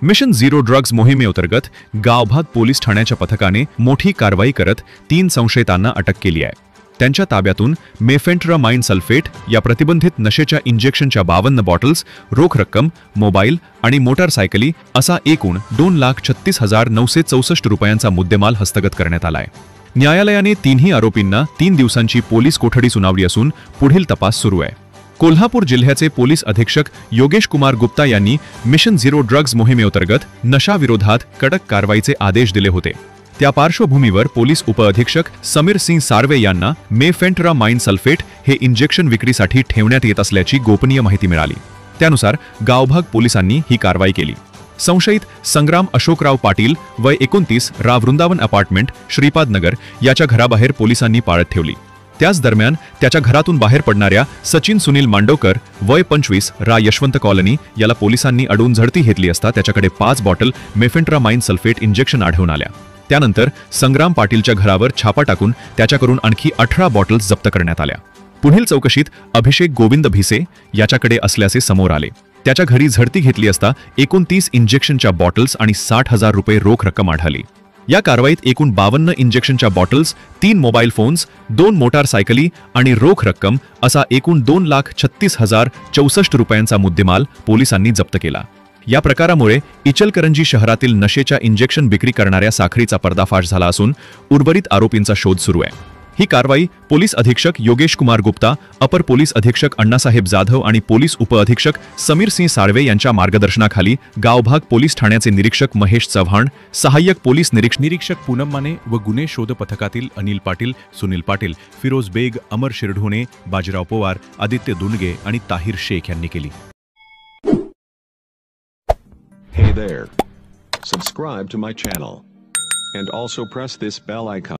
Mission zero drugs मोहिमेअंतर्गत गावभाग police ठाण्याच्या पथकाने मोठी कारवाई करत 3 संशयितांना अटक केली आहे। त्यांच्या ताब्यातून मेफेंट्रामाइन सल्फेट या प्रतिबंधित नशेच्या इंजेक्शनच्या 52 बॉटल्स, रोख रक्कम, मोबाईल आणि मोटारसायकली असा एकूण 2,36,964 रुपयांचा मुद्देमाल हस्तगत करण्यात आलाय। न्यायालयाने तिन्ही आरोपींना 3 दिवसांची पोलीस कोठडी सुनावली असून पुढील तपास सुरू आहे। कोल्हापूर जिल्ह्याचे पोलीस अधीक्षक योगेश कुमार गुप्ता यांनी मिशन झिरो ड्रग्ज मोहिमेअंतर्गत नशाविरोधात कडक कारवाईचे आदेश दिले होते। त्या पार्श्वभूमीवर पोलीस उपअधीक्षक समीर सिंह सार्वे यांना मेफेंट्रामाइन सल्फेट हे इंजेक्शन विक्रीसाठी ठेवण्यात येत असल्याची गोपनीय माहिती मिळाली। त्यानुसार गावभाग पोलिसांनी ही कारवाई केली। संशयित संग्राम अशोकराव पाटील वय 29 राव वृंदावन अपार्टमेंट श्रीपाद नगर याच्या घराबाहेर पोलिसांनी पाळत ठेवली। त्याच दरम्यान त्याच्या घरातून बाहेर पडणाऱ्या सचिन सुनील मांडोकर वय 25 रा यशवंत कॉलनी याला पोलिसांनी अडवून झडती घेतली असता त्याच्याकडे 5 बॉटल मेफेंट्रामाइन सल्फेट इंजेक्शन आढळून आल्या। त्यानंतर संग्राम पाटीलच्या घरावर छापा टाकून त्याच्याकडून आणखी 18 बॉटल्स जप्त करण्यात आल्या। पुढील चौकशीत अभिषेक गोविंद भिसे याच्याकडे असल्याचे समोर आले। त्याच्या घरी झडती घेतली असता 29 इंजेक्शनच्या बॉटल्स आणि 60,000 रुपये रोख रक्कम आढळली। या कारवाईत एकूण 52 इंजेक्शनच्या बॉटल्स, 3 मोबाईल फोन्स, 2 मोटारसायकली आणि रोख रक्कम असा एकूण 2,36,064 रुपयांचा मुद्देमाल पोलिसांनी जप्त केला। या प्रकारामुळे इचलकरंजी शहरातील नशेच्या इंजेक्शन विक्री करणाऱ्या साखळीचा पर्दाफाश झाला असून उर्वरित आरोपींचा शोध सुरू आहे। ही कारवाई पोलीस अधीक्षक योगेश कुमार गुप्ता, अपर पोलीस अधीक्षक अण्णासाहेब जाधव आणि पोलीस उपअधीक्षक समीर सिंह साळवे यांच्या मार्गदर्शनाखाली गावभाग पोलीस ठाण्याचे निरीक्षक महेश चव्हाण, सहाय्यक पोलीस निरीक्षक पूनम माने व गुन्हे शोध पथकातील अनिल पाटील, सुनील पाटील, फिरोज बेग, अमर शिरढोणे, बाजीराव पवार, आदित्य दुंडगे आणि ताहिर शेख यांनी केली। Hey there. Subscribe to my channel. And also press this bell icon.